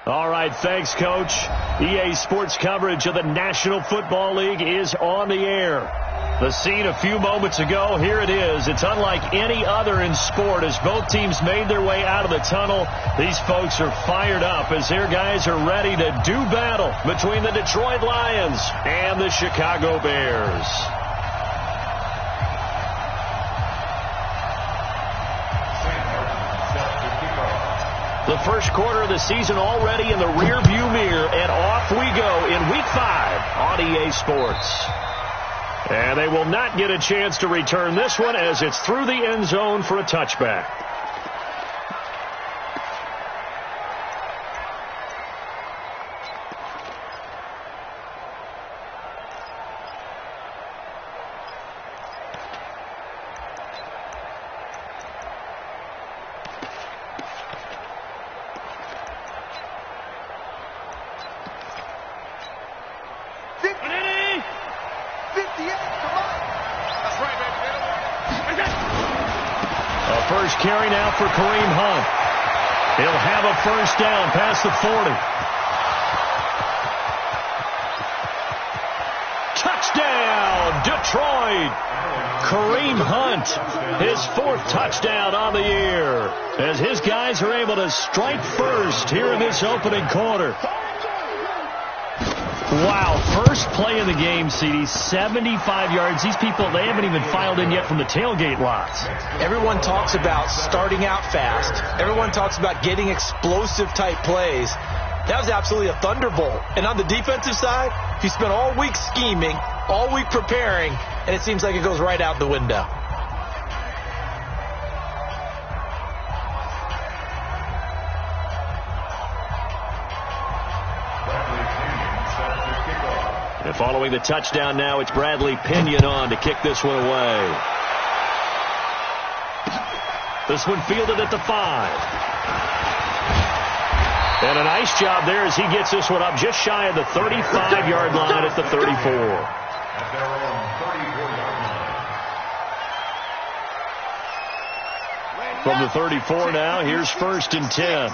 All right, thanks, Coach. EA Sports coverage of the National Football League is on the air. The scene a few moments ago, here it is. It's unlike any other in sport as both teams made their way out of the tunnel. These folks are fired up as their guys are ready to do battle between the Detroit Lions and the Chicago Bears. The first quarter of the season already in the rearview mirror, and off we go in Week 5 on EA Sports. And they will not get a chance to return this one as it's through the end zone for a touchback. Carry now for Kareem Hunt. He'll have a first down past the 40. Touchdown, Detroit. Kareem Hunt, his 4th touchdown on the year, as his guys are able to strike first here in this opening quarter. Wow, first play of the game, CD, 75 yards. These people, they haven't even filed in yet from the tailgate lots. Everyone talks about starting out fast. Everyone talks about getting explosive-type plays. That was absolutely a thunderbolt. And on the defensive side, he spent all week scheming, all week preparing, and it seems like it goes right out the window. And following the touchdown now, it's Bradley Pinion on to kick this one away. This one fielded at the 5. And a nice job there as he gets this one up just shy of the 35-yard line at the 34. From the 34 now, here's 1st and 10.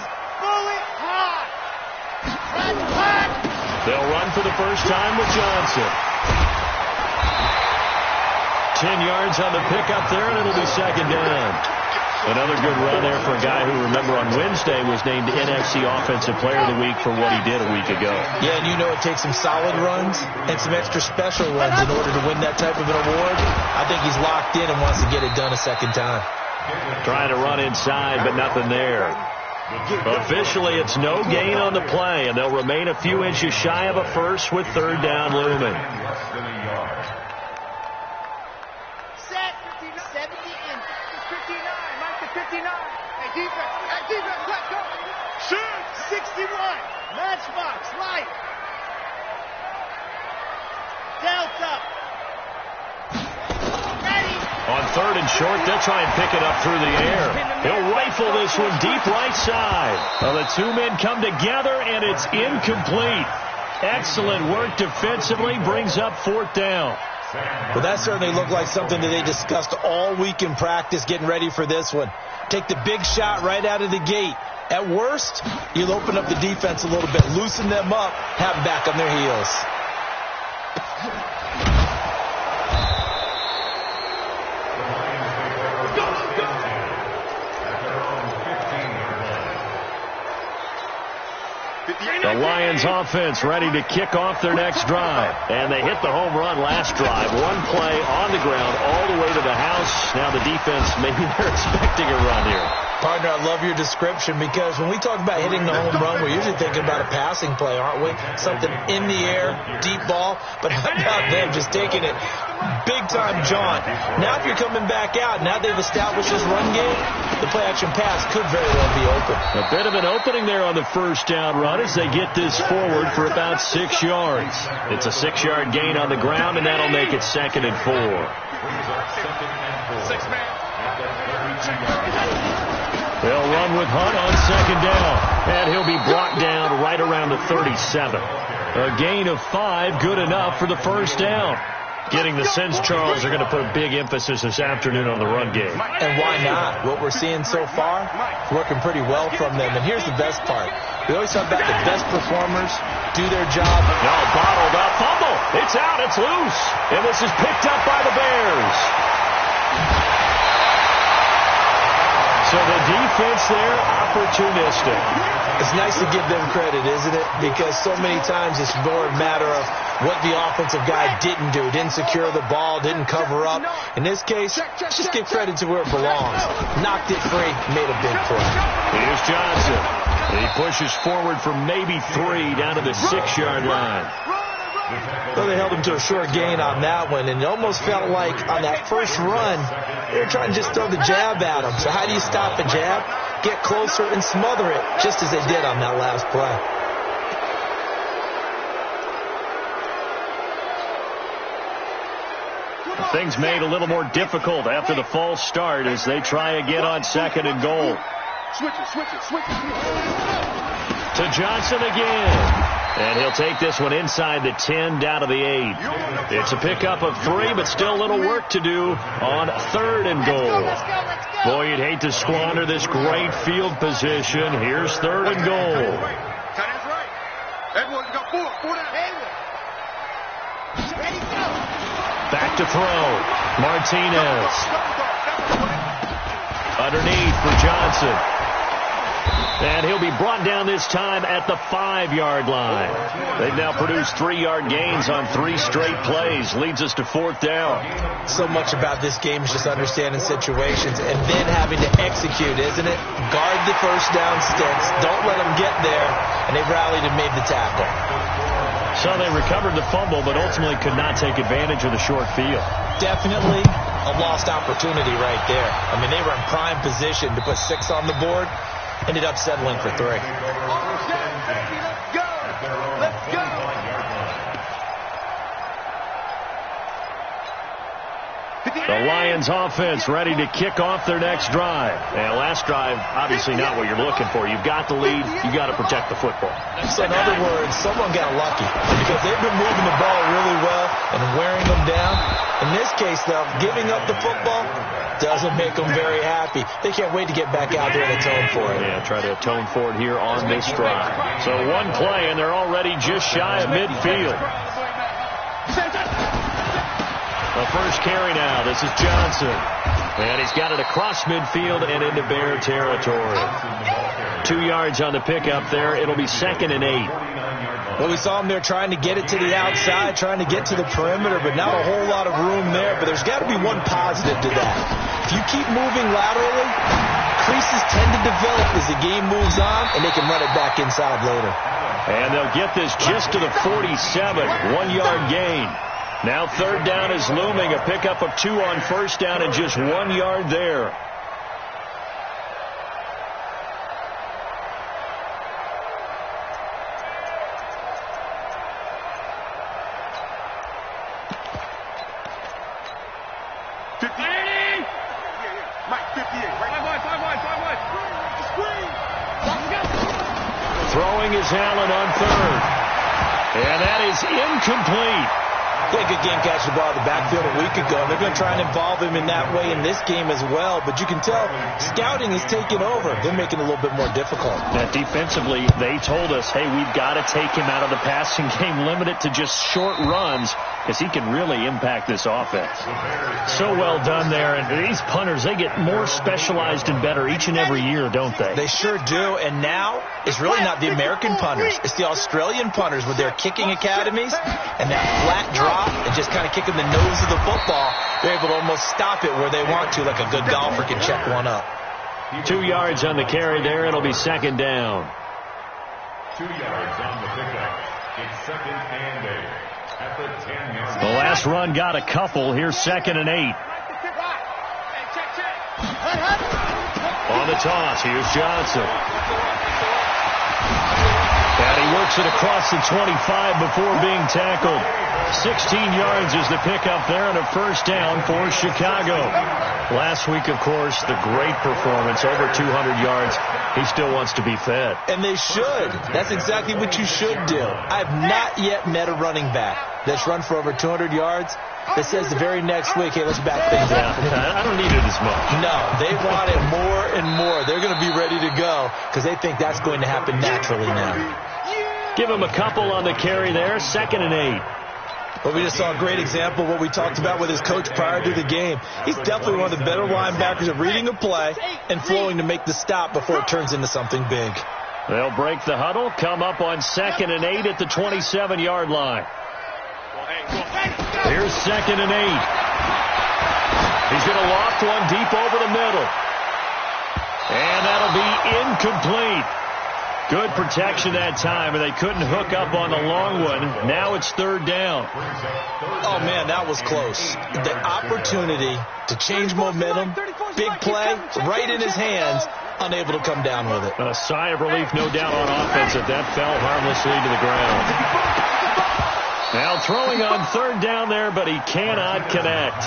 They'll run for the first time with Johnson. 10 yards on the pickup there, and it'll be 2nd down. Another good run there for a guy who, remember, on Wednesday was named NFC Offensive Player of the Week for what he did a week ago. Yeah, and you know it takes some solid runs and some extra special runs in order to win that type of an award. I think he's locked in and wants to get it done a 2nd time. Trying to run inside, but nothing there. Officially, it's no gain on the play, and they'll remain a few inches shy of a first with 3rd down looming. Set, 70 in, 59, mark the 59. Hey, defense, let's go. Shoot, 61, matchbox, light. Delta. On 3rd and short, they'll try and pick it up through the air. He'll rifle this one deep right side. Well, the 2 men come together, and it's incomplete. Excellent work defensively, brings up 4th down. Well, that certainly looked like something that they discussed all week in practice getting ready for this one. Take the big shot right out of the gate. At worst, you'll open up the defense a little bit, loosen them up, have them back on their heels. The Lions offense ready to kick off their next drive. And they hit the home run last drive. One play on the ground all the way to the house. Now the defense, maybe they're expecting a run here. Partner, I love your description because when we talk about hitting the home run, we're usually thinking about a passing play, aren't we? Something in the air, deep ball. But how about them just taking it big-time jaunt? Now if you're coming back out, now they've established this run game, the play-action pass could very well be open. A bit of an opening there on the first down run as they get this forward for about 6 yards. It's a 6-yard gain on the ground, and that'll make it 2nd and 4. 6-man. They'll run with Hunt on 2nd down, and he'll be brought down right around the 37. A gain of 5, good enough for the first down. getting the sense Charles are going to put a big emphasis this afternoon on the run game. And why not? What we're seeing so far, working pretty well from them. And here's the best part. We always talk about the best performers do their job. No, bottled up. Fumble. It's out. It's loose. And this is picked up by the Bears. So the defense there, opportunistic. It's nice to give them credit, isn't it? Because so many times it's more a matter of what the offensive guy didn't do. Didn't secure the ball, didn't cover up. In this case, just give credit to where it belongs. Knocked it free, made a big play. Here's Johnson. He pushes forward for maybe 3 down to the 6-yard line. Well, they held him to a short gain on that one, and it almost felt like on that first run, they were trying to just throw the jab at him. So how do you stop a jab? Get closer and smother it, just as they did on that last play. Things made a little more difficult after the false start as they try again on 2nd and goal. Switch it. To Johnson again. And he'll take this one inside the 10 down to the 8. It's a pickup of 3, but still a little work to do on 3rd and goal. Let's go. Boy, you'd hate to squander this great field position. Here's 3rd and goal. Tight end's right. Edwards got 4 down. Edwards. Ready, go. Back to throw. Martinez. Underneath for Johnson. And he'll be brought down this time at the 5-yard line. They've now produced 3-yard gains on 3 straight plays. Leads us to 4th down. So much about this game is just understanding situations and then having to execute, isn't it? Guard the first down sticks. Don't let them get there. And they rallied and made the tackle. So they recovered the fumble, but ultimately could not take advantage of the short field. Definitely a lost opportunity right there. I mean, they were in prime position to put 6 on the board. Ended up settling for 3. Let's go. The Lions offense ready to kick off their next drive. And last drive, obviously not what you're looking for. You've got the lead. You got to protect the football. So in other words, someone got lucky because they've been moving the ball really well and wearing them down. In this case, though, giving up the football doesn't make them very happy. They can't wait to get back out there and atone for it. Yeah, try to atone for it here on this drive. So one play, and they're already just shy of midfield. The first carry now. This is Johnson. And he's got it across midfield and into Bear territory. 2 yards on the pickup there. It'll be 2nd and 8. Well, we saw him there trying to get it to the outside, trying to get to the perimeter, but not a whole lot of room there. But there's got to be one positive to that. If you keep moving laterally, creases tend to develop as the game moves on, and they can run it back inside later. And they'll get this just to the 47, 1-yard gain. Now 3rd down is looming, a pickup of 2 on 1st down and just 1 yard there. Throwing is Allen on 3rd. And that is incomplete. They good game catch the ball in the backfield a week ago, and they're going to try and involve him in that way in this game as well. But you can tell scouting is taking over. They're making it a little bit more difficult. That defensively, they told us, hey, we've got to take him out of the passing game, limit it to just short runs, because he can really impact this offense. So well done there. And these punters, they get more specialized and better each and every year, don't they? They sure do. And now it's really not the American punters. It's the Australian punters with their kicking academies and that flat drop and just kind of kicking the nose of the football. They're able to almost stop it where they want to, like a good golfer can check one up. 2 yards on the carry there. It'll be 2nd down. 2 yards on the pickup. It's 2nd and 8. At the 10-yard The last run got a couple. Here's 2nd and 8. On the toss, here's Johnson. And he works it across the 25 before being tackled. 16 yards is the pickup there and a 1st down for Chicago. Last week, of course, the great performance, over 200 yards. He still wants to be fed. And they should. That's exactly what you should do. I have not yet met a running back that's run for over 200 yards that says the very next week, hey, let's back things up. I don't need it as much. No, they want it more and more. They're going to be ready to go because they think that's going to happen naturally now. Give him a couple on the carry there, 2nd and 8. Well, we just saw a great example of what we talked about with his coach prior to the game. He's definitely one of the better linebackers at reading a play and flowing to make the stop before it turns into something big. They'll break the huddle, come up on 2nd and 8 at the 27-yard line. Here's 2nd and 8. He's going to loft one deep over the middle. And that'll be incomplete. Good protection that time, and they couldn't hook up on the long one. Now it's 3rd down. Oh, man, that was close. The opportunity to change momentum, big play, right in his hands, unable to come down with it. A sigh of relief, no doubt, on offense that fell harmlessly to the ground. Now throwing on 3rd down there, but he cannot connect.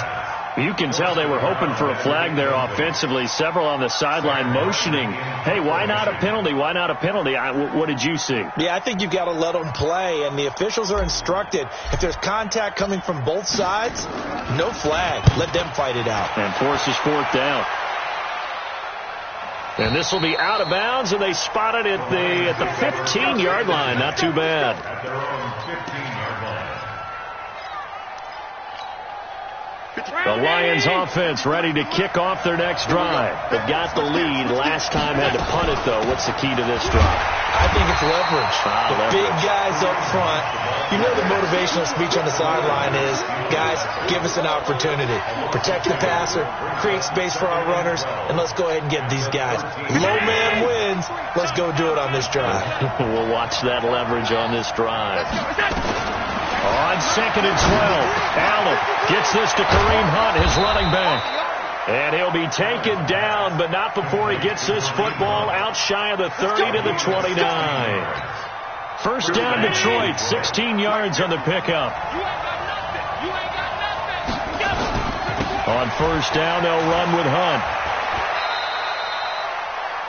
You can tell they were hoping for a flag there offensively. Several on the sideline motioning, hey, why not a penalty? Why not a penalty? What did you see? Yeah, I think you've got to let them play, and the officials are instructed. If there's contact coming from both sides, no flag. Let them fight it out. And forces 4th down. And this will be out of bounds, and they spot it at the 15-yard line. Not too bad. At their own 15-yard line. The Lions offense ready to kick off their next drive. They've got the lead. Last time had to punt it, though. What's the key to this drive? I think it's leverage. Leverage. Big guys up front. You know the motivational speech on the sideline is, guys, give us an opportunity. Protect the passer, create space for our runners, and let's go ahead and get these guys. Low man wins. Let's go do it on this drive. We'll watch that leverage on this drive. On 2nd and 12, Allen gets this to Kareem Hunt, his running back. And he'll be taken down, but not before he gets this football out shy of the 30 to the 29. 1st down, Detroit, 16 yards on the pickup. On 1st down, they'll run with Hunt.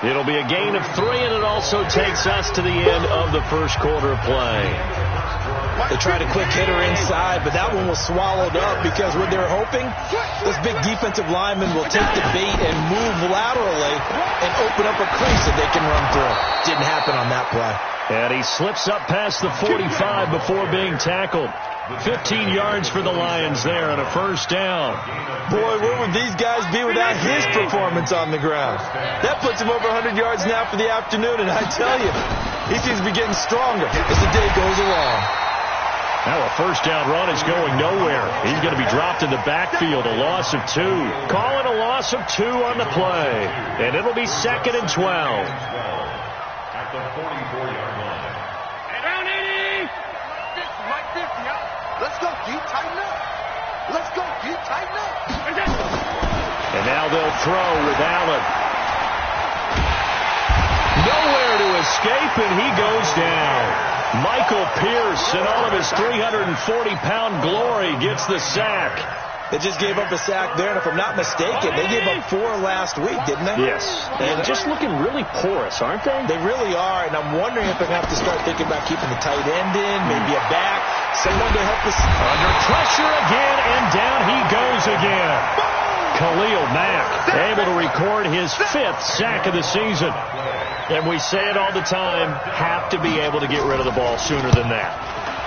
It'll be a gain of 3, and it also takes us to the end of the 1st quarter of play. They tried a quick hitter inside, but that one was swallowed up because what they're hoping, those big defensive linemen will take the bait and move laterally and open up a crease that they can run through. Didn't happen on that play. And he slips up past the 45 before being tackled. 15 yards for the Lions there on a 1st down. Boy, where would these guys be without his performance on the ground? That puts him over 100 yards now for the afternoon, and I tell you, he seems to be getting stronger as the day goes along. Now a 1st down run is going nowhere. He's going to be dropped in the backfield, a loss of 2. Call it a loss of 2 on the play. And it'll be 2nd and 12. At the 44-yard line. Down 80. Like this, y'all. Let's go, G. Tighten up. Let's go, G. Tighten up. And now they'll throw with Allen. Nowhere to escape, and he goes down. Michael Pierce, in all of his 340-pound glory, gets the sack. They just gave up a sack there, and if I'm not mistaken, they gave up 4 last week, didn't they? Yes. And just looking really porous, aren't they? They really are, and I'm wondering if they're going to have to start thinking about keeping the tight end in, maybe a back, someone to help us. Under pressure again, and down he goes again. Khalil Mack able to record his 5th sack of the season. And we say it all the time, have to be able to get rid of the ball sooner than that.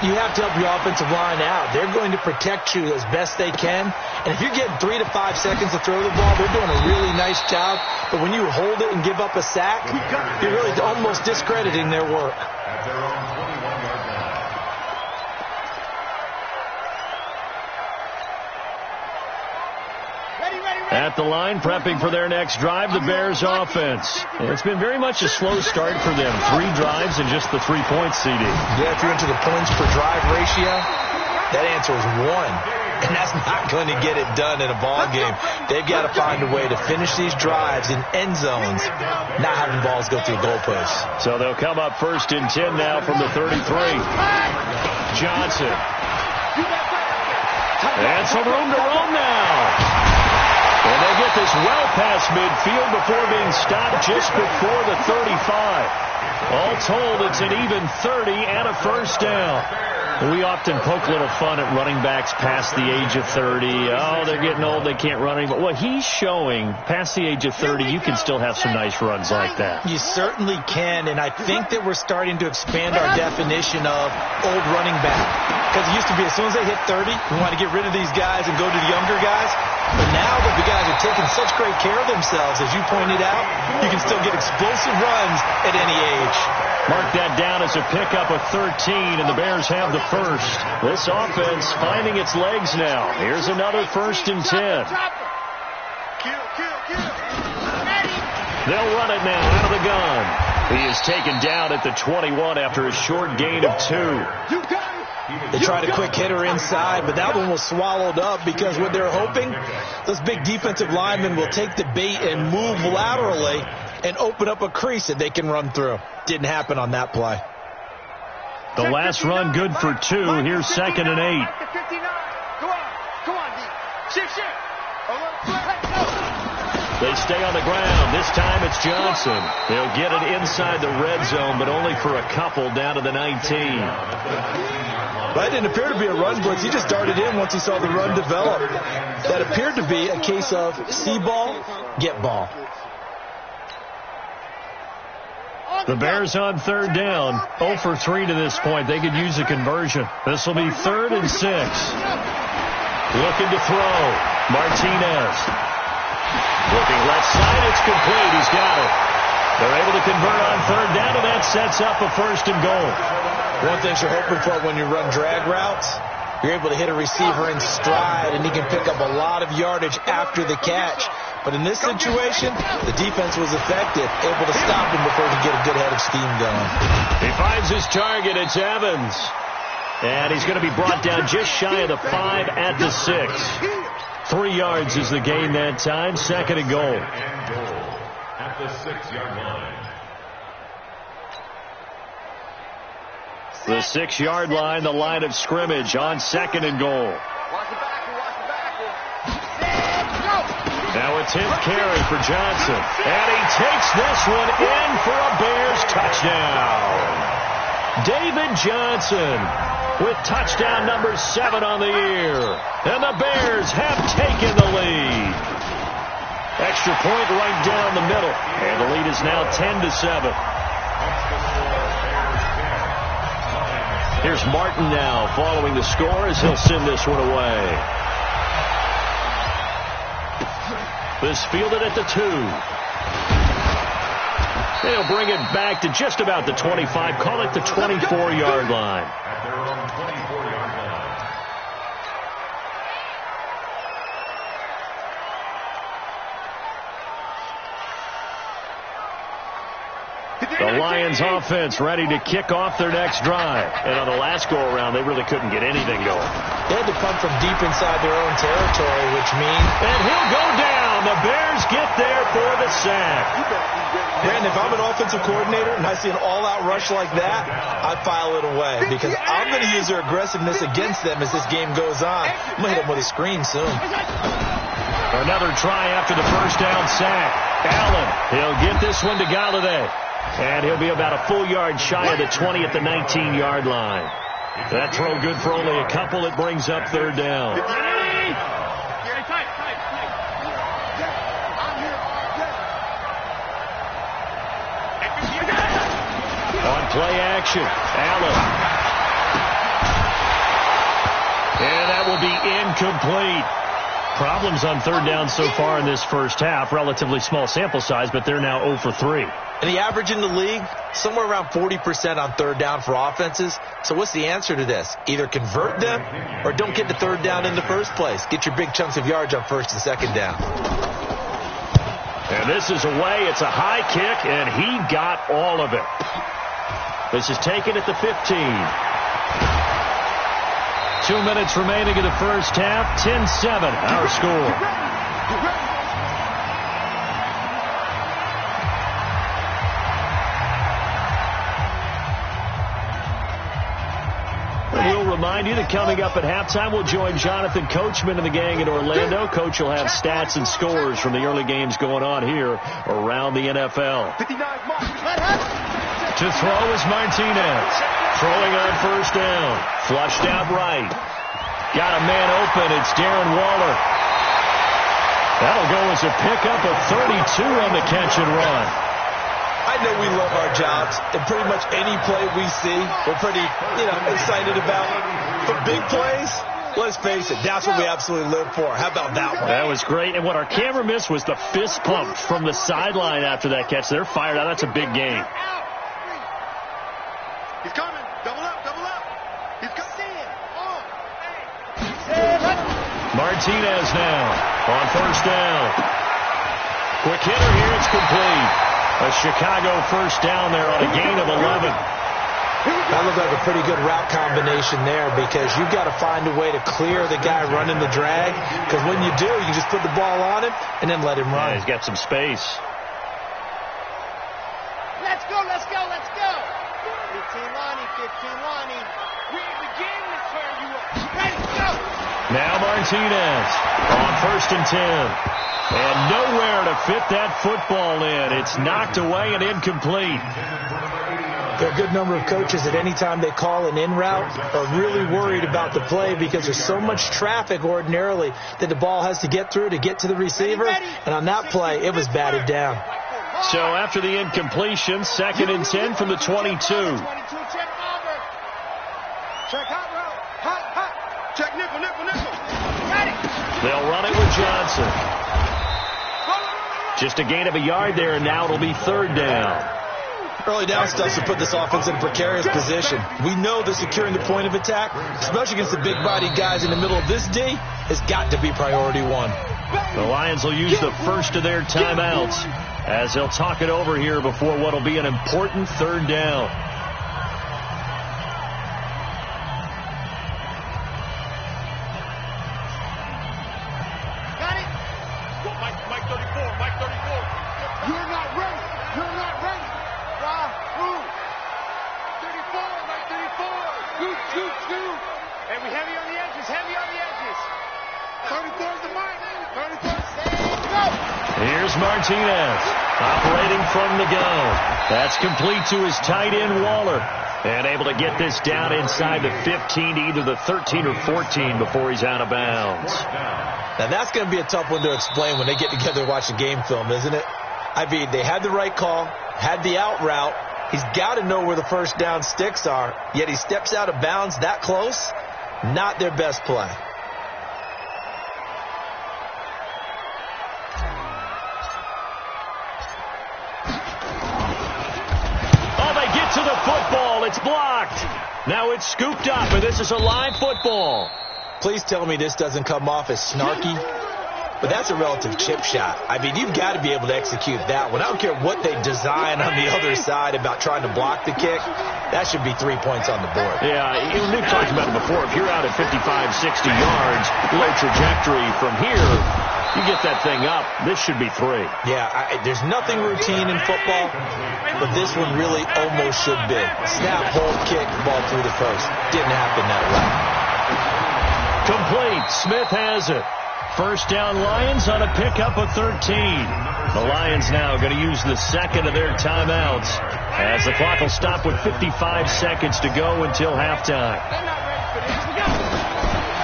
You have to help your offensive line out. They're going to protect you as best they can. And if you're getting 3 to 5 seconds to throw the ball, they're doing a really nice job. But when you hold it and give up a sack, you're really almost discrediting their work. At their own 21-yard line. At the line, prepping for their next drive, the Bears offense. It's been very much a slow start for them. 3 drives and just the 3 points, CD. Yeah, if you're into the points per drive ratio, that answer is 1. And that's not going to get it done in a ball game. They've got to find a way to finish these drives in end zones, not having balls go through goalposts. So they'll come up 1st and 10 now from the 33. Johnson. And some room to roam now. And they get this well past midfield before being stopped just before the 35. All told, it's an even 30 and a 1st down. We often poke a little fun at running backs past the age of 30. Oh, they're getting old, they can't run anymore. Well, he's showing past the age of 30, you can still have some nice runs like that. You certainly can, and I think that we're starting to expand our definition of old running back. Because it used to be as soon as they hit 30, we want to get rid of these guys and go to the younger guys. But now that the guys are taking such great care of themselves, as you pointed out, you can still get explosive runs at any age. Mark that down as a pickup of 13, and the Bears have the first. This offense finding its legs now. Here's another 1st and 10. They'll run it now out of the gun. He is taken down at the 21 after a short gain of 2. They tried a quick hitter inside, but that one was swallowed up because what they're hoping, those big defensive linemen will take the bait and move laterally and open up a crease that they can run through. Didn't happen on that play. The last run good for 2. Here's 2nd and 8. They stay on the ground. This time it's Johnson. They'll get it inside the red zone, but only for a couple down to the 19. That didn't appear to be a run blitz. He just darted in once he saw the run develop. That appeared to be a case of see ball, get ball. The Bears on 3rd down. 0 for 3 to this point. They could use a conversion. This will be 3rd and 6. Looking to throw. Martinez. Looking left side. It's complete. He's got it. They're able to convert on 3rd down, and that sets up a 1st and goal. One thing you're hoping for when you run drag routes, you're able to hit a receiver in stride, and he can pick up a lot of yardage after the catch. But in this situation, the defense was effective, able to stop him before he could get a good head of steam going. He finds his target. It's Evans. And he's going to be brought down just shy of the 5 at the 6. 3 yards is the gain that time. 2nd and goal. At the 6-yard line. The 6-yard line, the line of scrimmage on 2nd and goal. Now a 10th carry for Johnson. And he takes this one in for a Bears touchdown. David Johnson with touchdown number 7 on the year. And the Bears have taken the lead. Extra point right down the middle. And the lead is now 10-7. Here's Martin now following the score as he'll send this one away. This fielded at the 2. They'll bring it back to just about the 25. Call it the 24-yard line. At their own 24-yard line. The Lions offense ready to kick off their next drive. And on the last go-around, they really couldn't get anything going. They had to punt from deep inside their own territory, which means... And he'll go down. The Bears get there for the sack. Brandon, if I'm an offensive coordinator and I see an all-out rush like that, I file it away because I'm going to use their aggressiveness against them as this game goes on. I'm going to hit them with a screen soon. Another try after the first down sack. Allen, he'll get this one to Galladay. And he'll be about a full yard shy of the 20 at the 19-yard line. That throw good for only a couple. It brings up 3rd down. On play action, Allen. And that will be incomplete. Problems on 3rd down so far in this first half. Relatively small sample size, but they're now 0 for 3. And the average in the league, somewhere around 40% on 3rd down for offenses. So what's the answer to this? Either convert them or don't get to 3rd down in the first place. Get your big chunks of yards on 1st and 2nd down. And this is away. It's a high kick, and he got all of it. This is taken at the 15. 2 minutes remaining in the first half. 10-7, our score. We'll remind you that coming up at halftime, we'll join Jonathan Coachman and the gang in Orlando. Coach will have stats and scores from the early games going on here around the NFL. To throw is Martinez. Throwing on first down. Flushed out right. Got a man open. It's Darren Waller. That'll go as a pickup of 32 on the catch and run. I know we love our jobs, and pretty much any play we see, we're pretty, excited about. For big plays, let's face it, that's what we absolutely live for. How about that one? That was great. And what our camera missed was the fist pump from the sideline after that catch. They're fired out. That's a big game. He's coming. Double up, double up. He's coming. Martinez now on first down. Quick hitter here. It's complete. A Chicago first down there on a gain of 11. That looked like a pretty good route combination there because you've got to find a way to clear the guy running the drag, because when you do, you just put the ball on him and then let him run. Yeah, he's got some space. Let's go, let's go, let's go. 15 Lonnie, 15 Lonnie. We in the game to turn you up. Ready, go. Now Martinez on first and 10. And nowhere to fit that football in. It's knocked away and incomplete. There are a good number of coaches at any time they call an in route are really worried about the play because there's so much traffic ordinarily that the ball has to get through to get to the receiver. And on that play, it was batted down. So after the incompletion, second and 10 from the 22. Check Auburn. Check hot route. Hot, hot. Check nickel, nickel, nickel. Ready. They'll run it with Johnson. Just a gain of a yard there, and now it'll be third down. Early down stuff to put this offense in a precarious position. We know that securing the point of attack, especially against the big-bodied guys in the middle of this D, has got to be priority one. The Lions will use the first of their timeouts as they'll talk it over here before what will be an important third down. Mike 34, Mike 34. You're not ready. You're not ready. Why? Who? 34, Mike 34. Scoot. And we heavy on the edges, heavy on the edges. 34's the Mike. 34's go. Here's Martinez operating from the gun. That's complete to his tight end, Waller. And able to get this down inside the 15 to either the 13 or 14 before he's out of bounds. Now, that's going to be a tough one to explain when they get together and watch the game film, isn't it? I mean, they had the right call, had the out route. He's got to know where the first down sticks are, yet he steps out of bounds that close. Not their best play. Oh, they get to the football. It's blocked. Now it's scooped up, and this is a live football. Please tell me this doesn't come off as snarky, but that's a relative chip shot. I mean, you've got to be able to execute that one. I don't care what they design on the other side about trying to block the kick. That should be 3 points on the board. Yeah, we've talked about it before. If you're out at 55, 60 yards, low trajectory from here, you get that thing up. This should be 3. Yeah, there's nothing routine in football, but this one really almost should be. Snap, hold, kick, ball through the first. Didn't happen that way. Complete. Smith has it. First down Lions on a pickup of 13. The Lions now going to use the second of their timeouts as the clock will stop with 55 seconds to go until halftime.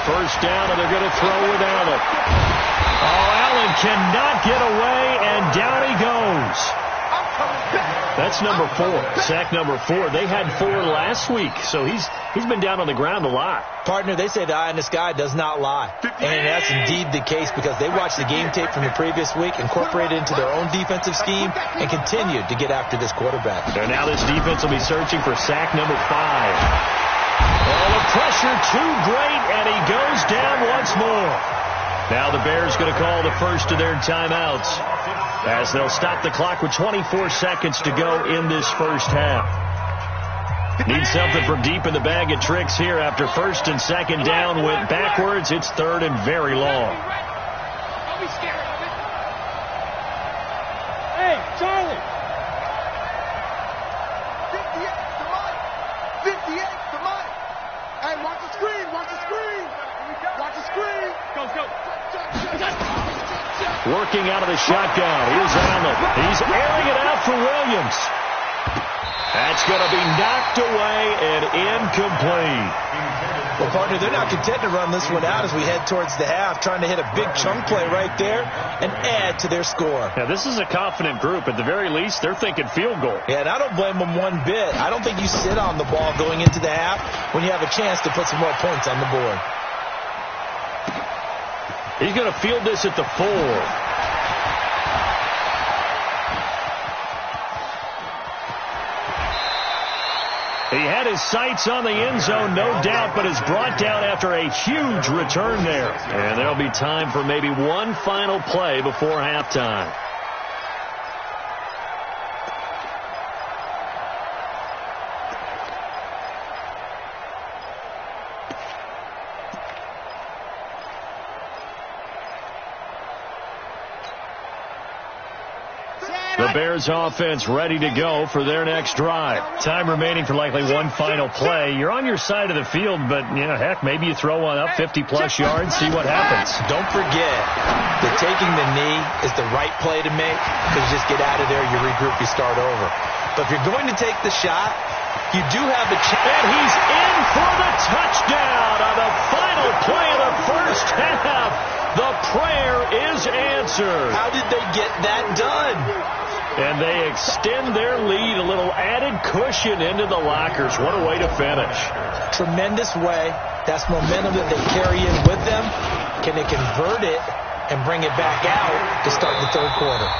First down, and they're going to throw with Allen. Oh, Allen cannot get away, and down he goes. That's number 4. Sack number 4. They had 4 last week, so he's been down on the ground a lot. Partner, they say the eye in the sky does not lie. And that's indeed the case because they watched the game tape from the previous week, incorporated it into their own defensive scheme, and continued to get after this quarterback. So now this defense will be searching for sack number 5. Oh, the pressure too great, and he goes down once more. Now the Bears going to call the first of their timeouts as they'll stop the clock with 24 seconds to go in this first half. Need something from deep in the bag of tricks here after first and second down went backwards. It's third and very long. Don't be scared of it. Hey, Charlie. 58 to Mike. 58 to Mike. Hey, watch the screen. Watch the screen. Watch the screen. Go. Working out of the shotgun. Here's Allen. He's airing it out for Williams. That's going to be knocked away and incomplete. Well, partner, they're not content to run this one out as we head towards the half, trying to hit a big chunk play right there and add to their score. Now, this is a confident group. At the very least, they're thinking field goal. Yeah, and I don't blame them one bit. I don't think you sit on the ball going into the half when you have a chance to put some more points on the board. He's going to field this at the 4. He had his sights on the end zone, no doubt, but is brought down after a huge return there. And there'll be time for maybe one final play before halftime. The Bears offense ready to go for their next drive. Time remaining for likely one final play. You're on your side of the field, but, heck, maybe you throw one up 50-plus yards, see what happens. Don't forget that taking the knee is the right play to make because you just get out of there, you regroup, you start over. But if you're going to take the shot, you do have a chance. And he's in for the touchdown on the final play of the first half. The prayer is answered. How did they get that done? And they extend their lead, a little added cushion into the lockers. What a way to finish. Tremendous way. That's momentum that they carry in with them. Can they convert it and bring it back out to start the third quarter?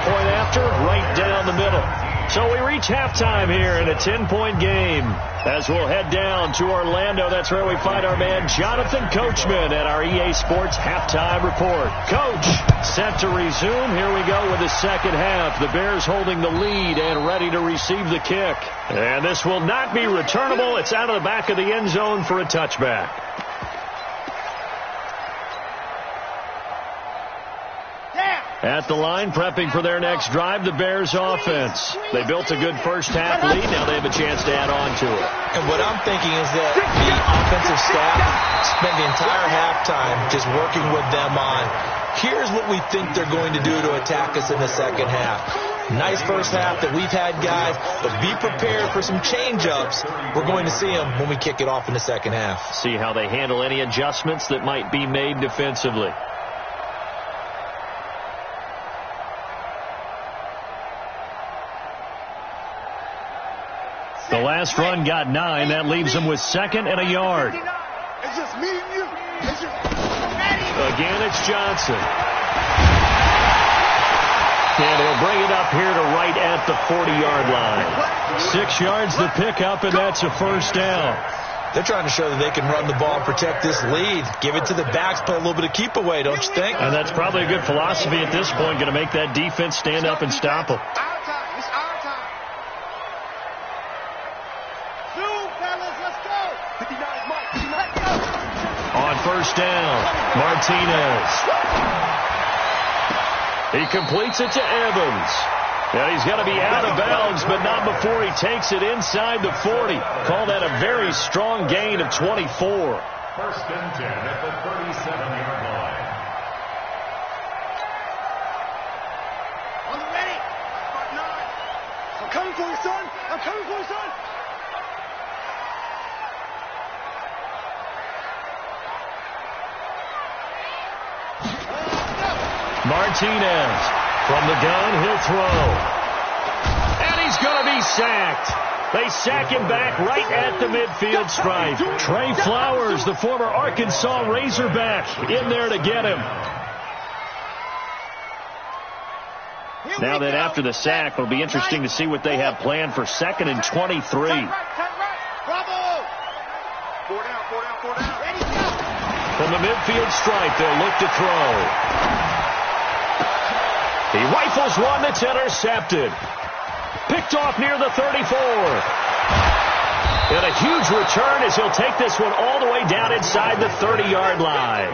Point after, right down the middle. So we reach halftime here in a 10-point game. As we'll head down to Orlando, that's where we find our man Jonathan Coachman at our EA Sports Halftime Report. Coach, set to resume. Here we go with the second half. The Bears holding the lead and ready to receive the kick. And this will not be returnable. It's out of the back of the end zone for a touchback. At the line, prepping for their next drive, the Bears offense. They built a good first half lead. Now they have a chance to add on to it. And what I'm thinking is that the offensive staff spent the entire halftime just working with them on, here's what we think they're going to do to attack us in the second half. Nice first half that we've had, guys, but be prepared for some change-ups. We're going to see them when we kick it off in the second half. See how they handle any adjustments that might be made defensively. The last run got 9. That leaves them with second and a yard. It's just me and you. Again, it's Johnson. And he'll bring it up here to right at the 40-yard line. 6 yards the pickup, and that's a first down. They're trying to show that they can run the ball, protect this lead, give it to the backs, play a little bit of keep away, don't you think? And that's probably a good philosophy at this point, going to make that defense stand up and stop them. It's our time. Fellas, let's go. 59 Mike. Let's go. On first down, Martinez. He completes it to Evans. And he's going to be out of bounds, but not before he takes it inside the 40. Call that a very strong gain of 24. First and 10 at the 37-yard line. Are you ready? Part 9. I'm coming for you, son. I'm coming for you, son. Martinez from the gun, he'll throw. And he's going to be sacked. They sack him back right at the midfield stripe. Trey Flowers, the former Arkansas Razorback, in there to get him. Now that after the sack, it'll be interesting to see what they have planned for 2nd and 23. Bravo. 4 down. Ready, go. From the midfield stripe, they'll look to throw. He rifles one that's intercepted. Picked off near the 34. And a huge return as he'll take this one all the way down inside the 30-yard line.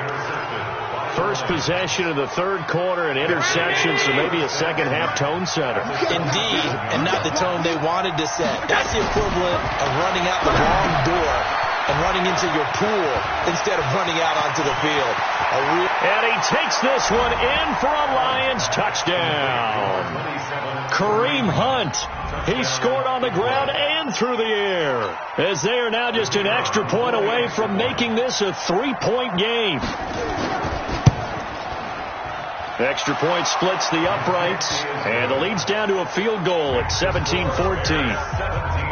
First possession of the third quarter, an interception, so maybe a second-half tone setter. Indeed, and not the tone they wanted to set. That's the equivalent of running out the wrong door and running into your pool instead of running out onto the field. And he takes this one in for a Lions touchdown. Kareem Hunt. He scored on the ground and through the air, as they are now just an extra point away from making this a 3-point game. Extra point splits the uprights, and the lead's down to a field goal at 17-14.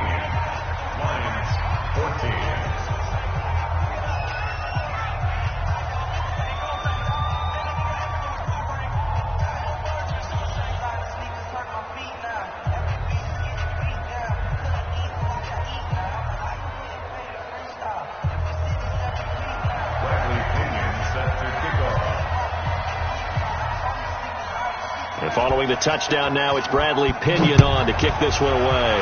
Following the touchdown now, it's Bradley Pinion on to kick this one away.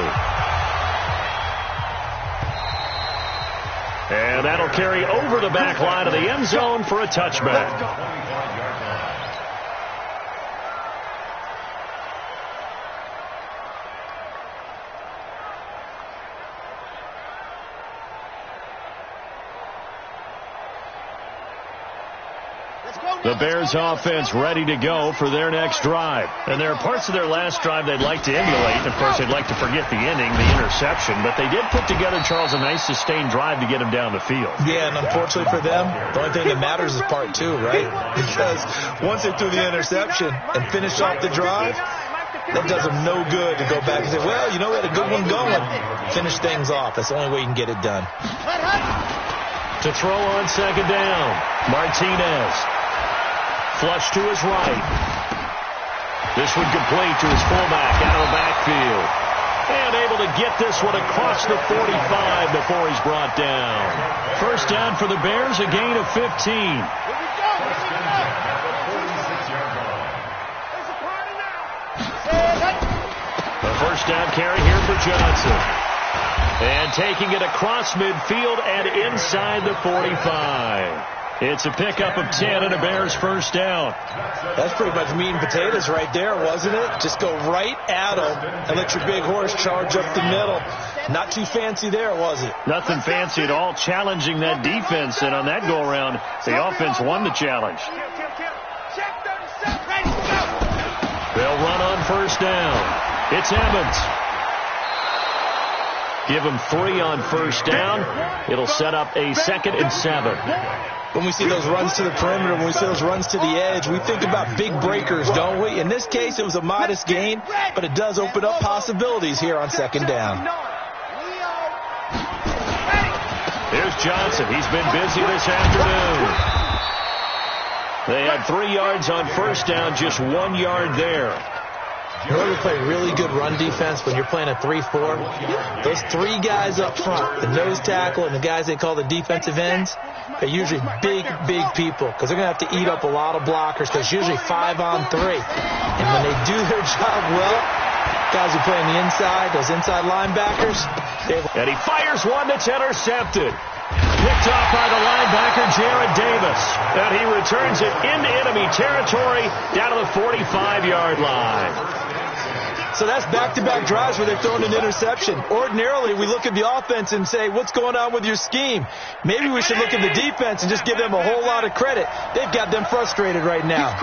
And that'll carry over the back line of the end zone for a touchback. The Bears offense ready to go for their next drive. And there are parts of their last drive they'd like to emulate. Of course, they'd like to forget the inning, the interception. But they did put together, Charles, a nice sustained drive to get him down the field. Yeah, and unfortunately for them, the only thing that matters is part two, right? Because once they threw the interception and finished off the drive, that does them no good to go back and say, well, you know, we had a good one going. Finish things off. That's the only way you can get it done. To throw on second down, Martinez. Flush to his right. This one complete to his fullback out of the backfield. And able to get this one across the 45 before he's brought down. First down for the Bears, a gain of 15. The first down carry here for Johnson. And taking it across midfield and inside the 45. It's a pickup of 10 and a Bears first down. That's pretty much meat and potatoes right there, wasn't it? Just go right at them and let your big horse charge up the middle. Not too fancy there, was it? Nothing fancy at all, challenging that defense. And on that go-around, the offense won the challenge. They'll run on first down. It's Evans. Give him 3 on first down. It'll set up a 2nd and 7. When we see those runs to the perimeter, when we see those runs to the edge, we think about big breakers, don't we? In this case, it was a modest gain, but it does open up possibilities here on second down. Here's Johnson. He's been busy this afternoon. They had 3 yards on first down, just 1 yard there. You know, we play really good run defense when you're playing a 3-4. Those 3 guys up front, the nose tackle and the guys they call the defensive ends, they're usually big, big people because they're going to have to eat up a lot of blockers because it's usually 5 on 3. And when they do their job well, guys who play on the inside, those inside linebackers. And he fires one that's intercepted. Picked off by the linebacker, Jared Davis. And he returns it into enemy territory down to the 45-yard line. So that's back-to-back drives where they've thrown an interception. Ordinarily, we look at the offense and say, what's going on with your scheme? Maybe we should look at the defense and just give them a whole lot of credit. They've got them frustrated right now.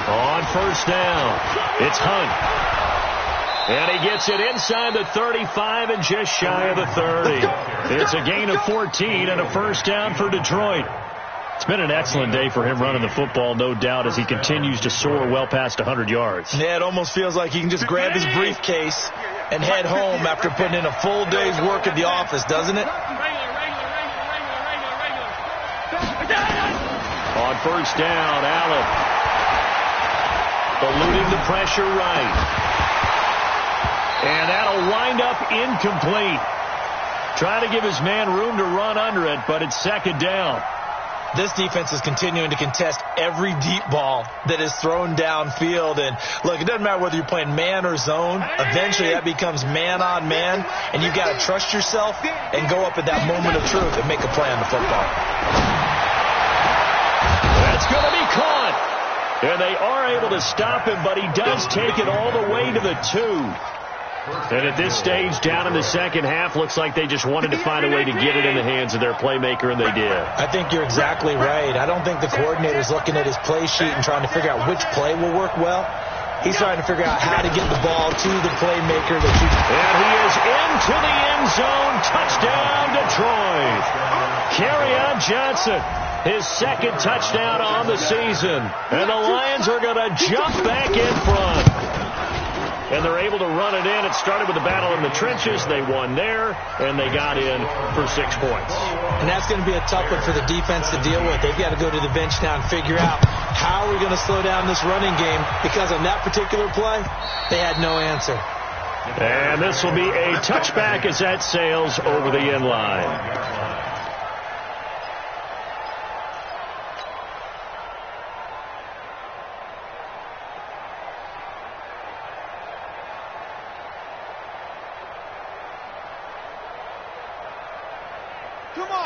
On first down, it's Hunt. And he gets it inside the 35 and just shy of the 30. It's a gain of 14 and a first down for Detroit. It's been an excellent day for him running the football, no doubt, as he continues to soar well past 100 yards. Yeah, it almost feels like he can just grab his briefcase and head home after putting in a full day's work at the office, doesn't it? On first down, Allen. Eluding the pressure right. And that'll wind up incomplete. Trying to give his man room to run under it, but it's second down. This defense is continuing to contest every deep ball that is thrown downfield. And, look, it doesn't matter whether you're playing man or zone. Eventually, that becomes man-on-man, and you've got to trust yourself and go up at that moment of truth and make a play on the football. That's going to be caught. And they are able to stop him, but he does take it all the way to the 2. And at this stage, down in the second half, looks like they just wanted to find a way to get it in the hands of their playmaker, and they did. I think you're exactly right. I don't think the coordinator's looking at his play sheet and trying to figure out which play will work well. He's trying to figure out how to get the ball to the playmaker that you... And he is into the end zone. Touchdown, Detroit. Kerryon Johnson, his second touchdown on the season. And the Lions are going to jump back in front. And they're able to run it in. It started with a battle in the trenches. They won there, and they got in for 6 points. And that's going to be a tough one for the defense to deal with. They've got to go to the bench now and figure out how are we going to slow down this running game, because on that particular play, they had no answer. And this will be a touchback as that sails over the end line.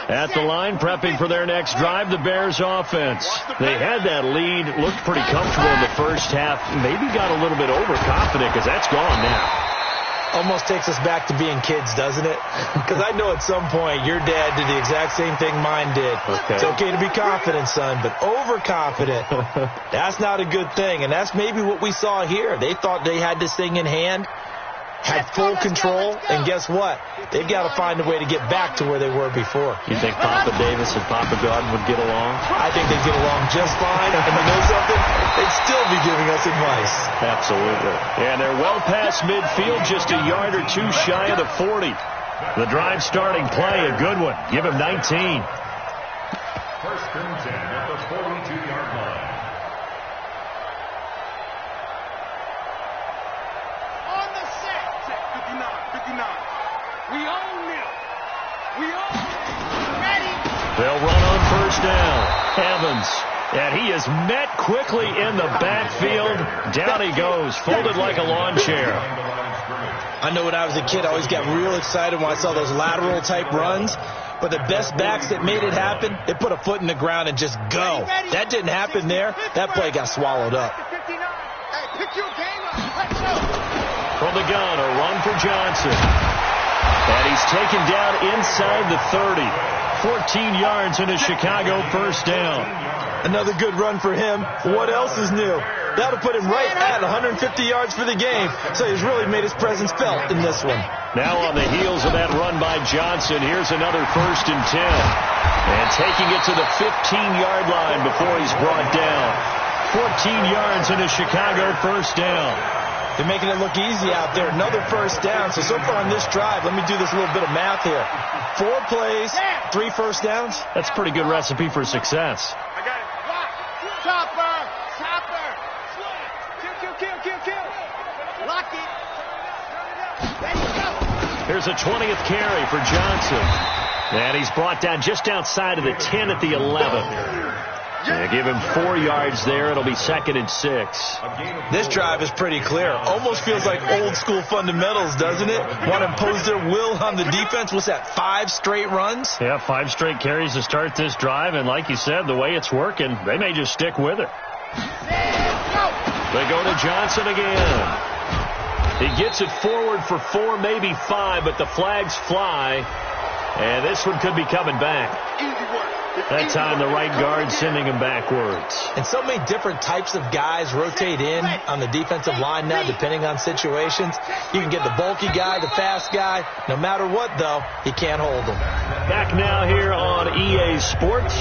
At the line, prepping for their next drive, the Bears offense. They had that lead, looked pretty comfortable in the first half, maybe got a little bit overconfident because that's gone now. Almost takes us back to being kids, doesn't it? Because I know at some point your dad did the exact same thing mine did. Okay. It's okay to be confident, son, but overconfident, that's not a good thing. And that's maybe what we saw here. They thought they had this thing in hand, had full control, and guess what? They've got to find a way to get back to where they were before. You think Papa Davis and Papa Gordon would get along? I think they'd get along just fine. And you know something? They'd still be giving us advice. Absolutely. And they're well past midfield, just a yard or two shy of the 40. The drive starting play, a good one. Give him 19. First and 10 at the 42-yard line. On the set. 59. We own them. We own them. Ready. They'll run on first down. Evans. And he is met quickly in the backfield. Down he goes, folded like a lawn chair. I know when I was a kid, I always got real excited when I saw those lateral type runs. But the best backs that made it happen, they put a foot in the ground and just go. That didn't happen there. That play got swallowed up. Hey, pick your game up. Let's go. From the gun, a run for Johnson. And he's taken down inside the 30. 14 yards in a Chicago first down. Another good run for him. What else is new? That'll put him right at 150 yards for the game. So he's really made his presence felt in this one. Now on the heels of that run by Johnson, here's another 1st and 10. And taking it to the 15-yard line before he's brought down. 14 yards in a Chicago first down. They're making it look easy out there. Another first down. So far on this drive, let me do this little bit of math here. 4 plays, 3 first downs. That's a pretty good recipe for success. I got it. Lock. Chopper. Kill. Lock it. There you go. Here's a 20th carry for Johnson. And he's brought down just outside of the 10 at the 11. Yeah, give him 4 yards there. It'll be 2nd and 6. This drive is pretty clear. Almost feels like old school fundamentals, doesn't it? Want to impose their will on the defense. What's that, 5 straight runs? Yeah, 5 straight carries to start this drive. And like you said, the way it's working, they may just stick with it. They go to Johnson again. He gets it forward for 4, maybe 5, but the flags fly. And this one could be coming back. That time the right guard sending him backwards. And so many different types of guys rotate in on the defensive line now, depending on situations. You can get the bulky guy, the fast guy. No matter what, though, you can't hold them. Back now here on EA Sports.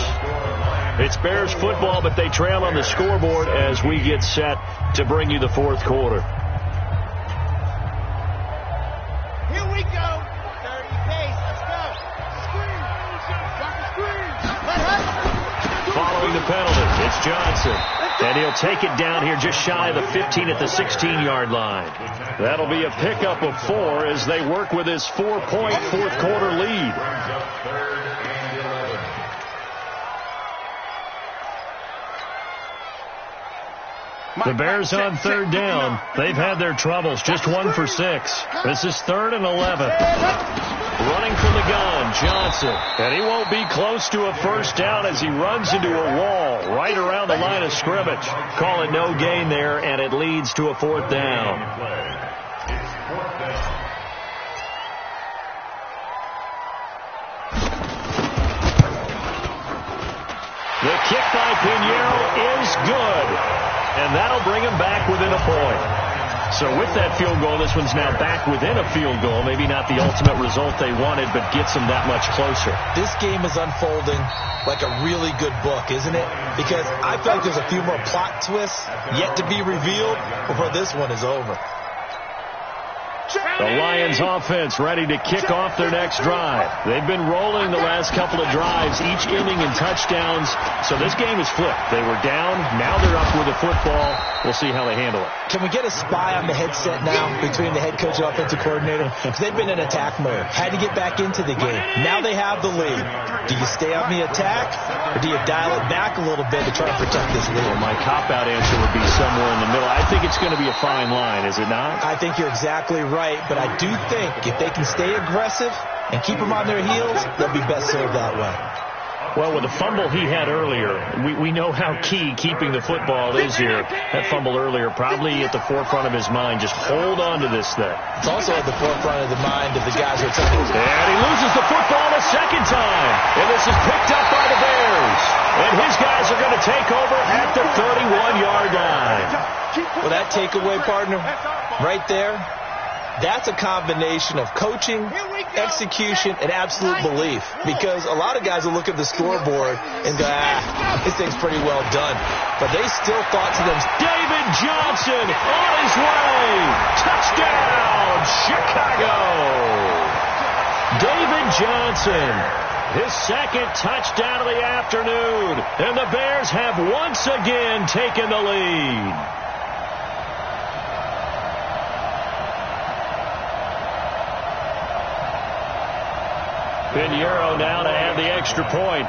It's Bears football, but they trail on the scoreboard as we get set to bring you the 4th quarter. Here we go. 30 pace. Let's go. Screen. Drop the screen. Following the penalty, it's Johnson. And he'll take it down here just shy of the 15 at the 16-yard line. That'll be a pickup of 4 as they work with his 4-point 4th quarter lead. The Bears on 3rd down. They've had their troubles. Just 1 for 6. This is 3rd and 11. Running from the gun, Johnson. And he won't be close to a first down as he runs into a wall right around the line of scrimmage. Call it no gain there, and it leads to a 4th down. And that'll bring him back within a point. So with that field goal, this one's now back within a field goal. Maybe not the ultimate result they wanted, but gets them that much closer. This game is unfolding like a really good book, isn't it? Because I feel like there's a few more plot twists yet to be revealed before this one is over. The Lions offense ready to kick off their next drive. They've been rolling the last couple of drives, each ending in touchdowns. So this game is flipped. They were down. Now they're up with the football. We'll see how they handle it. Can we get a spy on the headset now between the head coach and offensive coordinator? Because they've been in attack mode. Had to get back into the game. Now they have the lead. Do you stay on the attack, or do you dial it back a little bit to try to protect this lead? Well, my cop-out answer would be somewhere in the middle. I think it's going to be a fine line, is it not? I think you're exactly right, but I do think if they can stay aggressive and keep them on their heels, they'll be best served that way. Well, with the fumble he had earlier, we know how key keeping the football is here. That fumble earlier probably at the forefront of his mind. Just hold on to this thing. It's also at the forefront of the mind of the guys who are telling him. And he loses the football a second time. And this is picked up by the Bears. And his guys are going to take over at the 31-yard line. Well, that takeaway, partner, right there, that's a combination of coaching, execution, and absolute belief. Because a lot of guys will look at the scoreboard and go, this thing's pretty well done. But they still thought to themselves, David Johnson on his way. Touchdown, Chicago. David Johnson, his second touchdown of the afternoon. And the Bears have once again taken the lead. Pinheiro now to add the extra point.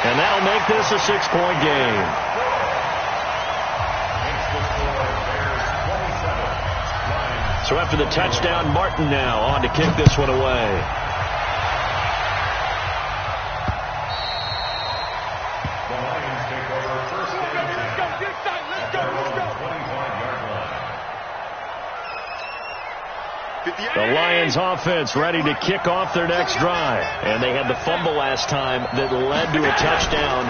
And that'll make this a 6-point game. So after the touchdown, Martin now on to kick this one away. The Lions offense ready to kick off their next drive. And they had the fumble last time that led to a touchdown.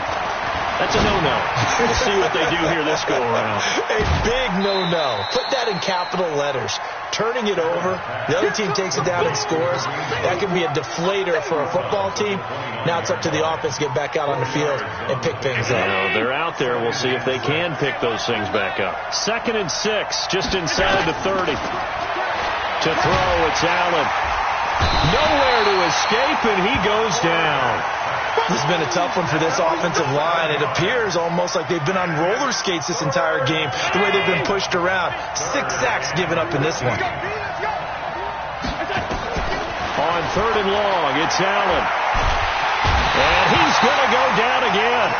That's a no-no. We'll see what they do here this go-around. A big no-no. Put that in capital letters. Turning it over, the other team takes it down and scores. That can be a deflator for a football team. Now it's up to the offense to get back out on the field and pick things up. They're out there. We'll see if they can pick those things back up. 2nd and 6, just inside the 30. To throw, it's Allen. Nowhere to escape, and he goes down. This has been a tough one for this offensive line. It appears almost like they've been on roller skates this entire game, the way they've been pushed around. 6 sacks given up in this one. On 3rd and long, it's Allen. And he's going to go down again.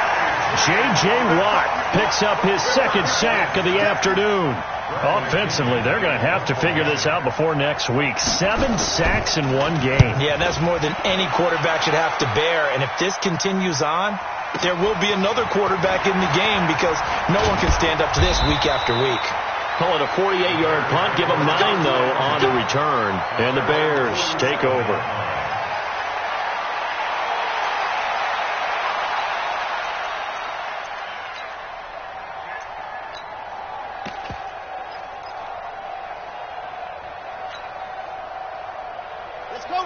J.J. Watt picks up his 2nd sack of the afternoon. Offensively, they're going to have to figure this out before next week. 7 sacks in one game. Yeah, that's more than any quarterback should have to bear. And if this continues on, there will be another quarterback in the game because no one can stand up to this week after week. Call it a 48-yard punt. Give them 9, though, on the return. And the Bears take over.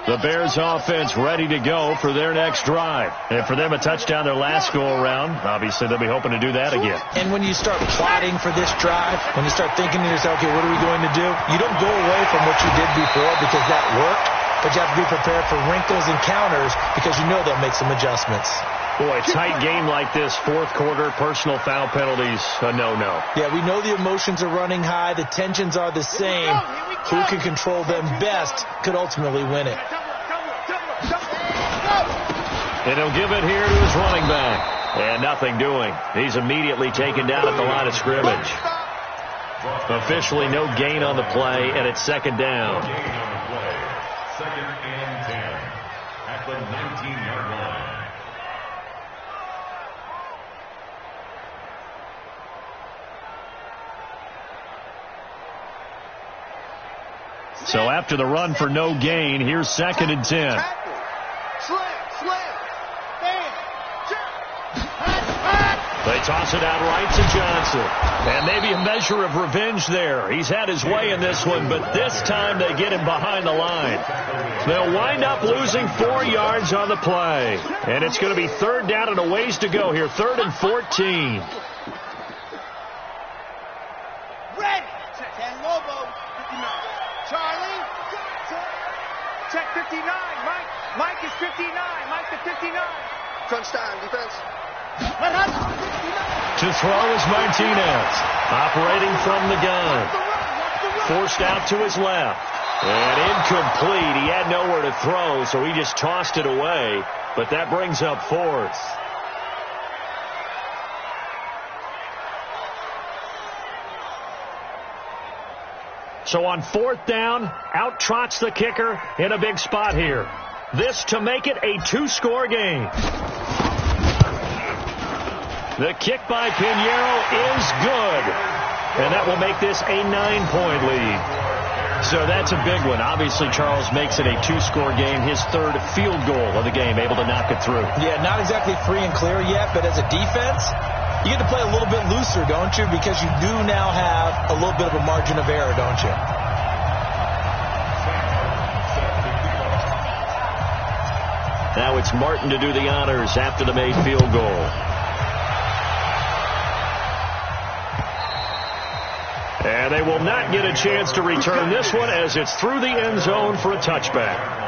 The Bears offense ready to go for their next drive. And for them, a touchdown their last go-around. Obviously, they'll be hoping to do that again. And when you start plotting for this drive, when you start thinking to yourself, okay, what are we going to do? You don't go away from what you did before because that worked, but you have to be prepared for wrinkles and counters because you know they'll make some adjustments. Boy, a tight game like this, 4th quarter, personal foul penalties, a no-no. Yeah, we know the emotions are running high. The tensions are the same. Who can control them best could ultimately win it. And he'll give it here to his running back. And nothing doing. He's immediately taken down at the line of scrimmage. Officially no gain on the play, and it's 2nd down. 2nd and 10 at the 19-yard line. So after the run for no gain, here's 2nd and 10. They toss it out right to Johnson. And maybe a measure of revenge there. He's had his way in this one, but this time they get him behind the line. They'll wind up losing 4 yards on the play. And it's going to be 3rd down and a ways to go here. 3rd and 14. Ready. Ten Lobo. 59. Charlie. Check 59. Mike is 59. Mike to 59. Crunch time. Defense. To throw is Martinez. Operating from the gun. Forced out to his left. And incomplete. He had nowhere to throw, so he just tossed it away. But that brings up 4th. So on 4th down, out trots the kicker in a big spot here. This to make it a 2-score game. The kick by Pinheiro is good. And that will make this a 9-point lead. So that's a big one. Obviously, Charles makes it a 2-score game. His 3rd field goal of the game, able to knock it through. Yeah, not exactly free and clear yet, but as a defense, you get to play a little bit looser, don't you? Because you do now have a little bit of a margin of error, don't you? Now it's Martin to do the honors after the made field goal. And they will not get a chance to return this one as it's through the end zone for a touchback.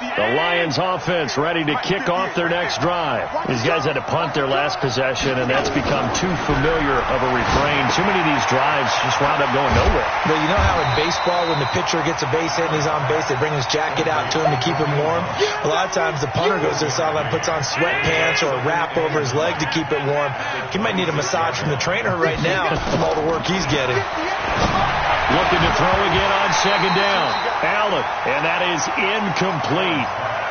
The Lions offense ready to kick off their next drive. These guys had to punt their last possession, and that's become too familiar of a refrain. Too many of these drives just wound up going nowhere. Well, you know how in baseball, when the pitcher gets a base hit and he's on base, they bring his jacket out to him to keep him warm? A lot of times the punter goes to the sideline, puts on sweatpants or a wrap over his leg to keep it warm. He might need a massage from the trainer right now from all the work he's getting. Looking to throw again on 2nd down. Allen, and that is incomplete.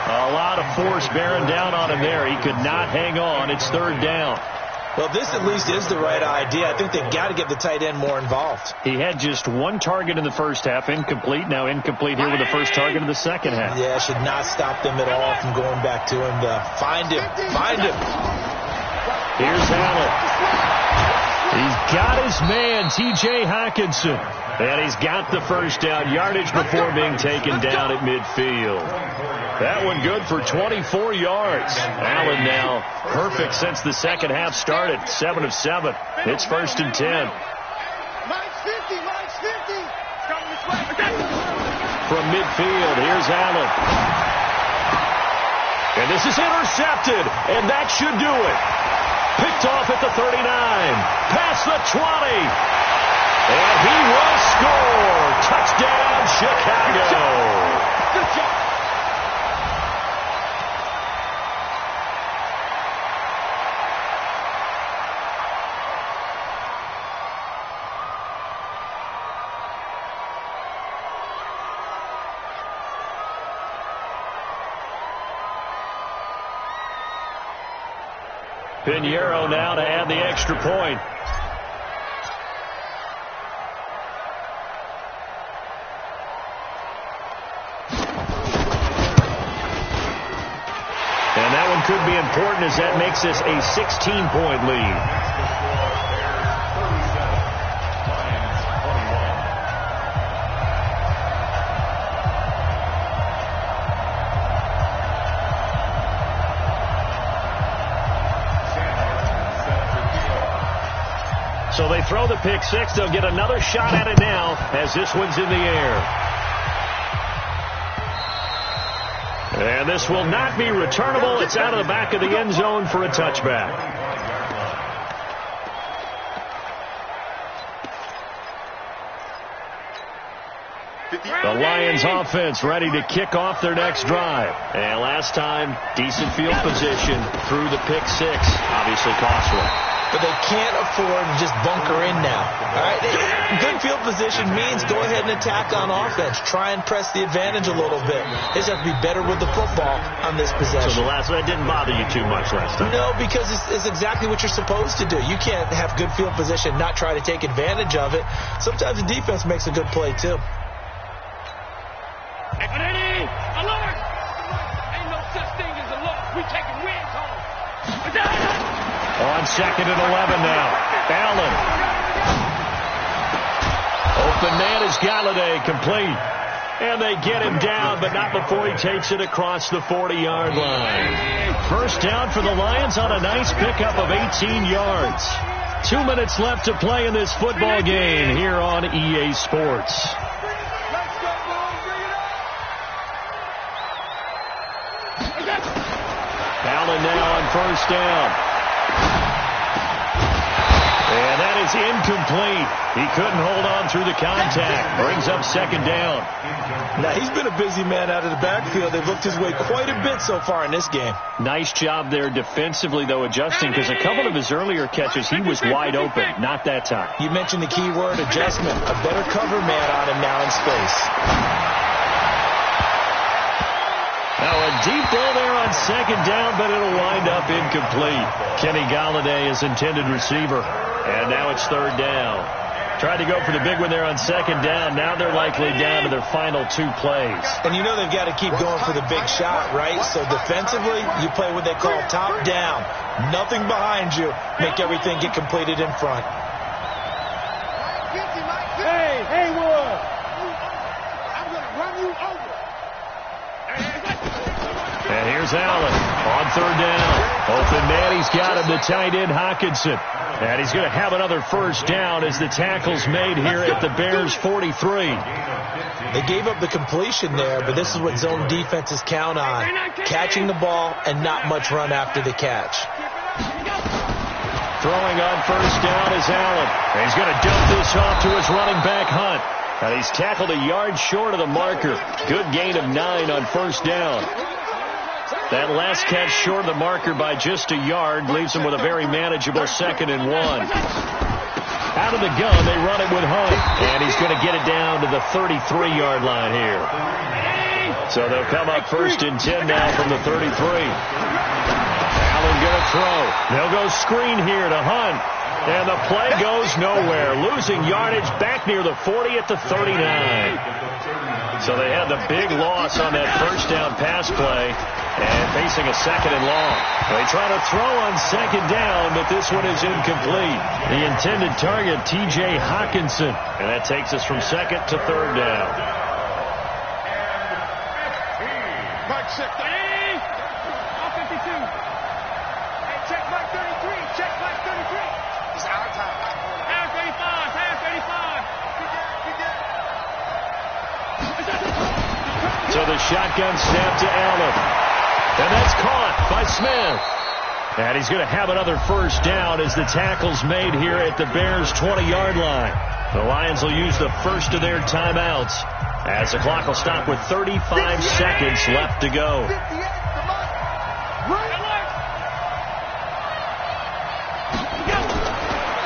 A lot of force bearing down on him there. He could not hang on. It's 3rd down. Well, this at least is the right idea. I think they've got to get the tight end more involved. He had just 1 target in the first half, incomplete. Now incomplete here with the first target of the second half. Yeah, should not stop them at all from going back to him to find him. Find him. Here's Allen. He's got his man, T.J. Hockenson. And he's got the first down yardage before being taken down at midfield. That one good for 24 yards. Allen now perfect since the second half started. 7 of 7. It's 1st and 10. Mike's 50. Mike's 50. Coming this way. From midfield, here's Allen. And this is intercepted. And that should do it. Picked off at the 39. Past the 20. And he will score. Touchdown, Chicago. Good job. Pinheiro now to add the extra point. And that one could be important as that makes this a 16-point lead. So they throw the pick six. They'll get another shot at it now as this one's in the air. And this will not be returnable. It's out of the back of the end zone for a touchback. The Lions offense ready to kick off their next drive. And last time, decent field position through the pick six. Obviously cost one. But they can't afford to just bunker in now. All right? Good field position means go ahead and attack on offense. Try and press the advantage a little bit. They just have to be better with the football on this possession. So the last one didn't bother you too much last time? No, because it's exactly what you're supposed to do. You can't have good field position, not try to take advantage of it. Sometimes the defense makes a good play, too. Alert! Ain't no such thing as a loss. We taking wins home. On 2nd and 11 now. Allen. Open man is Galladay, complete. And they get him down, but not before he takes it across the 40-yard line. First down for the Lions on a nice pickup of 18 yards. 2 minutes left to play in this football game here on EA Sports. Allen now on first down. And that is incomplete. He couldn't hold on through the contact. Brings up 2nd down. Now, he's been a busy man out of the backfield. They've looked his way quite a bit so far in this game. Nice job there defensively, though, adjusting, because a couple of his earlier catches, he was wide open. Not that time. You mentioned the key word, adjustment. A better cover man on him now in space. Now a deep ball there on 2nd down, but it'll wind up incomplete. Kenny Galladay is intended receiver. And now it's 3rd down. Tried to go for the big one there on 2nd down. Now they're likely down to their final 2 plays. And you know they've got to keep going for the big shot, right? So defensively, you play what they call top down. Nothing behind you. Make everything get completed in front. Hey, Haywood! I'm going to run you over. And here's Allen on 3rd down. Open man, he's got him, the tight end Hockenson. And he's going to have another first down as the tackle's made here at the Bears' 43. They gave up the completion there, but this is what zone defenses count on. Catching the ball and not much run after the catch. Throwing on first down is Allen. And he's going to dump this off to his running back, Hunt. And he's tackled a yard short of the marker. Good gain of 9 on first down. That last catch short of the marker by just a yard leaves him with a very manageable 2nd and 1. Out of the gun, they run it with Hunt. And he's going to get it down to the 33-yard line here. So they'll come up 1st and 10 now from the 33. Allen going to throw. They'll go screen here to Hunt. And the play goes nowhere. Losing yardage back near the 40 at the 39. So they had the big loss on that first down pass play. And facing a 2nd and long. They try to throw on 2nd down, but this one is incomplete. The intended target, T.J. Hockenson. And that takes us from 2nd to 3rd down. Mike check. Hey! All 52. Hey, check Mike 33. Check Mike 33. It's our time. Power 35. Power 35. So the shotgun snap to Allen. And that's caught by Smith. And he's going to have another first down as the tackle's made here at the Bears' 20-yard line. The Lions will use the first of their timeouts as the clock will stop with 35 seconds left to go.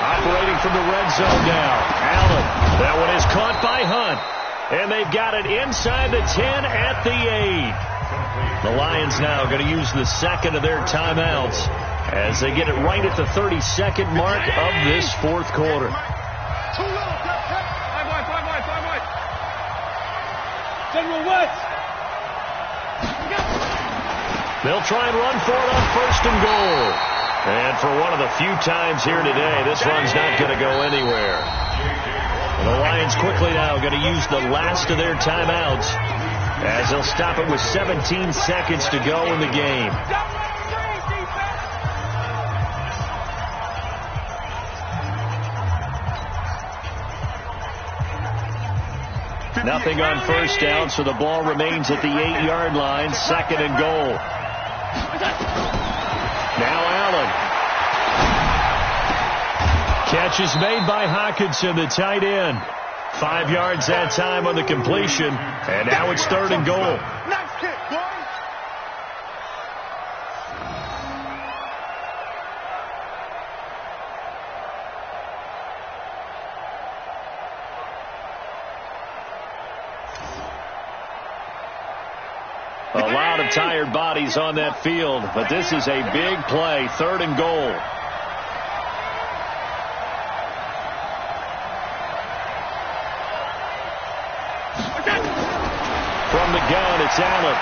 Operating from the red zone now. Allen. That one is caught by Hunt. And they've got it inside the 10 at the 8. The Lions now going to use the 2nd of their timeouts as they get it right at the 32nd mark of this 4th quarter. They'll try and run for it on 1st and goal. And for one of the few times here today, this run's not going to go anywhere. And the Lions quickly now going to use the last of their timeouts as they'll stop it with 17 seconds to go in the game. Nothing on first down, so the ball remains at the 8-yard line, 2nd and goal. Now Allen. Catch is made by Hockenson, the tight end. 5 yards that time on the completion, and now it's 3rd and goal. Nice kick, boy. A lot of tired bodies on that field, but this is a big play, 3rd and goal. From the gun, it's Allen.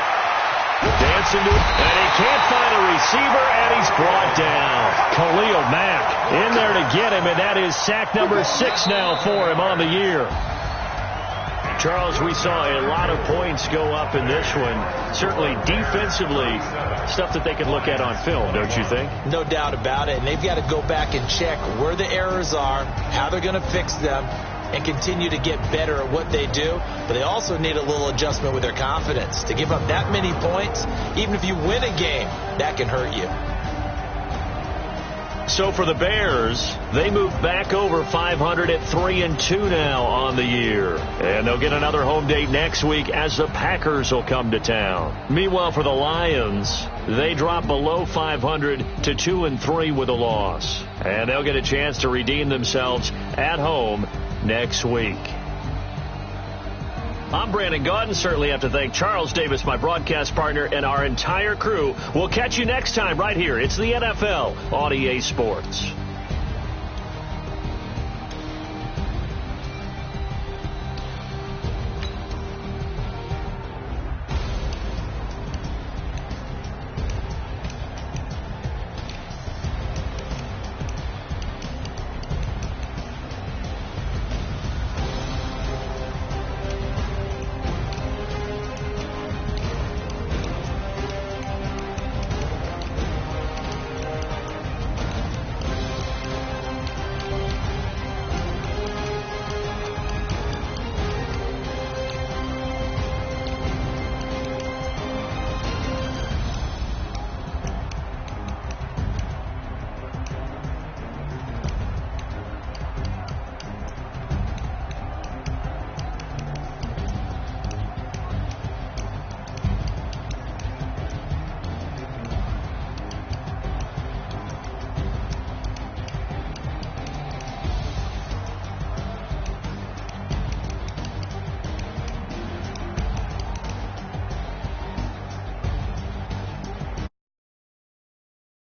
Dancing to it, and he can't find a receiver, and he's brought down. Khalil Mack in there to get him, and that is sack number 6 now for him on the year. Charles, we saw a lot of points go up in this one. Certainly defensively, stuff that they can look at on film, don't you think? No doubt about it, and they've got to go back and check where the errors are, how they're going to fix them, and continue to get better at what they do. But they also need a little adjustment with their confidence. To give up that many points, even if you win a game, that can hurt you. So for the Bears, they move back over 500 at 3-2 now on the year. And they'll get another home date next week as the Packers will come to town. Meanwhile, for the Lions, they drop below 500 to 2-3 with a loss. And they'll get a chance to redeem themselves at home next week. I'm Brandon Gaudin. Certainly have to thank Charles Davis, my broadcast partner, and our entire crew. We'll catch you next time right here. It's the NFL on EA Sports.